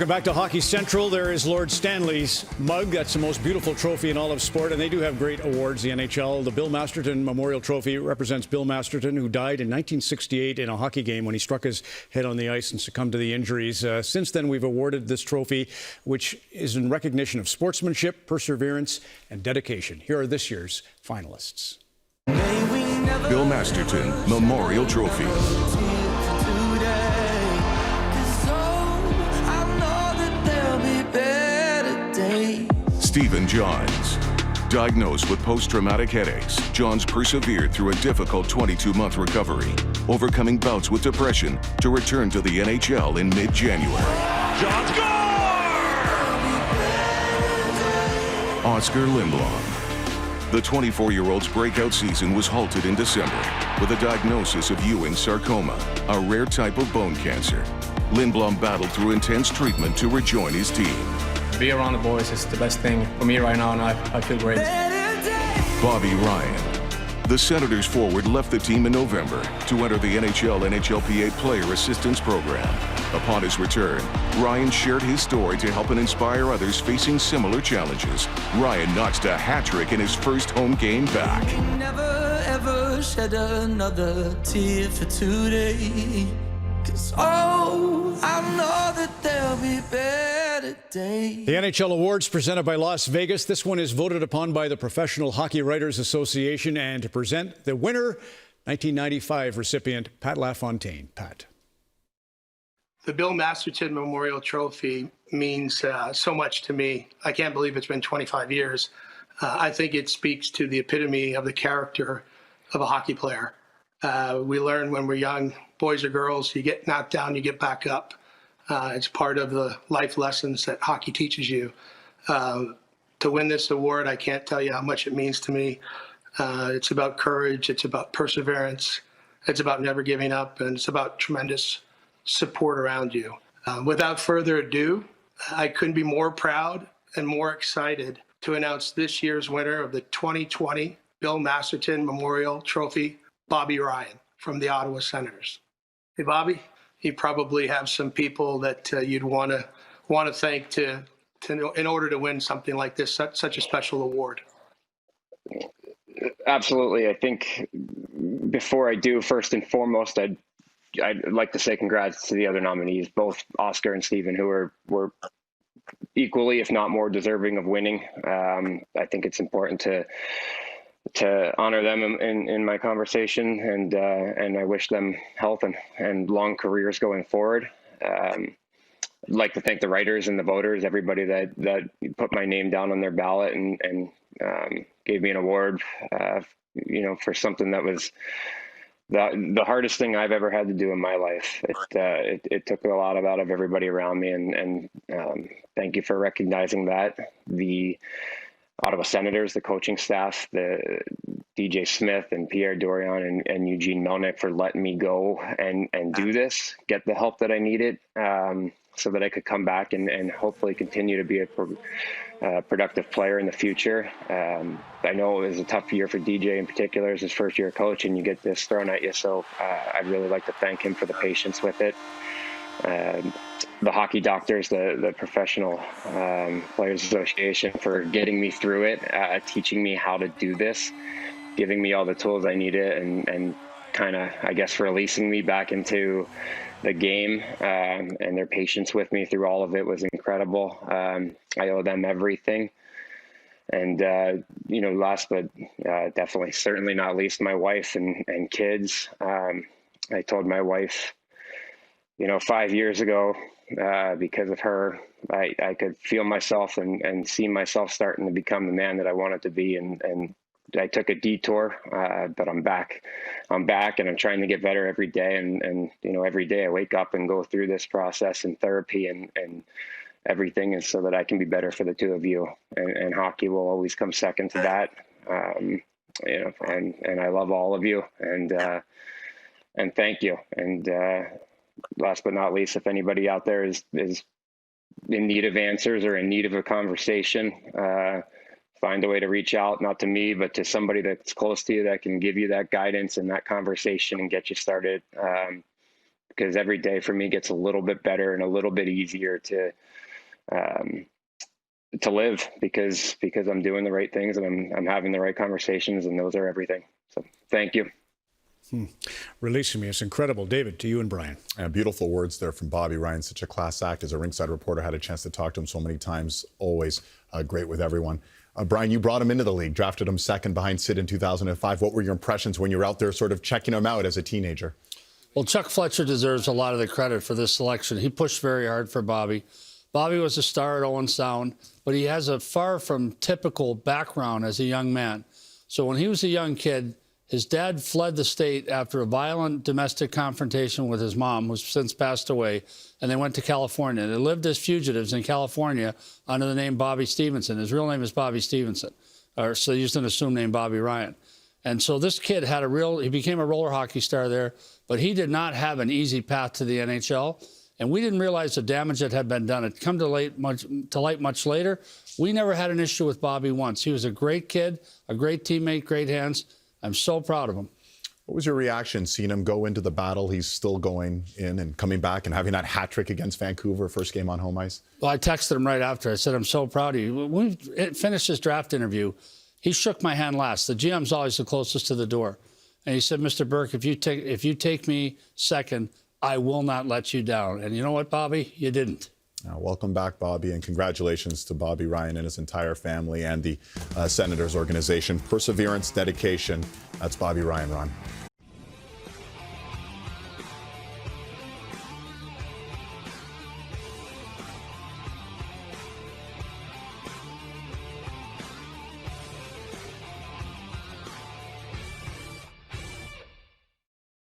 Welcome back to Hockey Central. There is Lord Stanley's mug. That's the most beautiful trophy in all of sport, and they do have great awards, the NHL. The Bill Masterton Memorial Trophy represents Bill Masterton, who died in 1968 in a hockey game when he struck his head on the ice and succumbed to the injuries. Since then, we've awarded this trophy, which is in recognition of sportsmanship, perseverance, and dedication. Here are this year's finalists. Bill Masterton Memorial Trophy. Stephen Johns. Diagnosed with post-traumatic headaches, Johns persevered through a difficult 22-month recovery, overcoming bouts with depression to return to the NHL in mid-January. Johns score! Oscar Lindblom. The 24-year-old's breakout season was halted in December with a diagnosis of Ewing sarcoma, a rare type of bone cancer. Lindblom battled through intense treatment to rejoin his team. Be around the boys is the best thing for me right now, and I feel great. Bobby Ryan. The Senators forward left the team in November to enter the NHL-NHLPA Player Assistance Program. Upon his return, Ryan shared his story to help and inspire others facing similar challenges. Ryan notched a hat-trick in his first home game back. Never ever shed another tear for today. 'Cause I know that there'll be better days. The NHL Awards presented by Las Vegas. This one is voted upon by the Professional Hockey Writers Association, and to present the winner, 1995 recipient Pat LaFontaine. Pat. The Bill Masterton Memorial Trophy means so much to me. I can't believe it's been 25 years. I think it speaks to the epitome of the character of a hockey player. We learn when we're young, boys or girls, you get knocked down, you get back up. It's part of the life lessons that hockey teaches you. To win this award, I can't tell you how much it means to me. It's about courage, it's about perseverance, it's about never giving up, and it's about tremendous support around you. Without further ado, I couldn't be more proud and more excited to announce this year's winner of the 2020 Bill Masterton Memorial Trophy, Bobby Ryan from the Ottawa Senators. Hey, Bobby, you probably have some people that you'd want to thank to in order to win something like this, such a special award. Absolutely. I think before I do, first and foremost, I'd like to say congrats to the other nominees, both Oscar and Stephen, who were equally, if not more, deserving of winning. I think it's important to honor them in my conversation, and I wish them health and long careers going forward. I'd like to thank the writers and the voters, everybody that put my name down on their ballot and gave me an award, for something that was the hardest thing I've ever had to do in my life. It took a lot out of everybody around me, and thank you for recognizing that. The Ottawa Senators, the coaching staff, the DJ Smith and Pierre Dorion and Eugene Melnick for letting me go and do this, get the help that I needed, so that I could come back and hopefully continue to be a productive player in the future. I know it was a tough year for DJ in particular as his first year coach, and you get this thrown at you. So I'd really like to thank him for the patience with it. The hockey doctors, the Professional Players Association, for getting me through it, teaching me how to do this, giving me all the tools I needed, and kind of, I guess, releasing me back into the game, and their patience with me through all of it was incredible. I owe them everything. And, last but definitely, certainly not least, my wife and kids. I told my wife, 5 years ago, because of her, I could feel myself and see myself starting to become the man that I wanted to be. And I took a detour, but I'm back. I'm back, and I'm trying to get better every day. And every day I wake up and go through this process and therapy and everything is so that I can be better for the two of you. And hockey will always come second to that. And I love all of you, and thank you. And last but not least, if anybody out there is in need of answers or in need of a conversation, find a way to reach out, not to me, but to somebody that's close to you that can give you that guidance and that conversation and get you started. because every day for me gets a little bit better and a little bit easier to live because I'm doing the right things and I'm having the right conversations, and those are everything. So thank you. Releasing me. It's incredible. David, to you and Brian. Beautiful words there from Bobby Ryan. Such a class act. As a ringside reporter, had a chance to talk to him so many times. Always great with everyone. Brian, you brought him into the league, drafted him second behind Sid in 2005. What were your impressions when you were out there sort of checking him out as a teenager? Well, Chuck Fletcher deserves a lot of the credit for this selection. He pushed very hard for Bobby. Bobby was a star at Owen Sound, but he has a far from typical background as a young man. So when he was a young kid, his dad fled the state after a violent domestic confrontation with his mom, who's since passed away, and they went to California. They lived as fugitives in California under the name Bobby Stevenson. His real name is Bobby Stevenson, so they used an assumed name Bobby Ryan. And so this kid had he became a roller hockey star there, but he did not have an easy path to the NHL. And we didn't realize the damage that had been done. It come to light much later. We never had an issue with Bobby once. He was a great kid, a great teammate, great hands. I'm so proud of him. What was your reaction seeing him go into the battle? He's still going in and coming back and having that hat trick against Vancouver, first game on home ice. Well, I texted him right after. I said, I'm so proud of you. When we finished his draft interview, he shook my hand last. The GM's always the closest to the door. And he said, Mr. Burke, if you take me second, I will not let you down. And you know what, Bobby? You didn't. Welcome back, Bobby, and congratulations to Bobby Ryan and his entire family and the Senators organization. Perseverance, dedication. That's Bobby Ryan, Ron.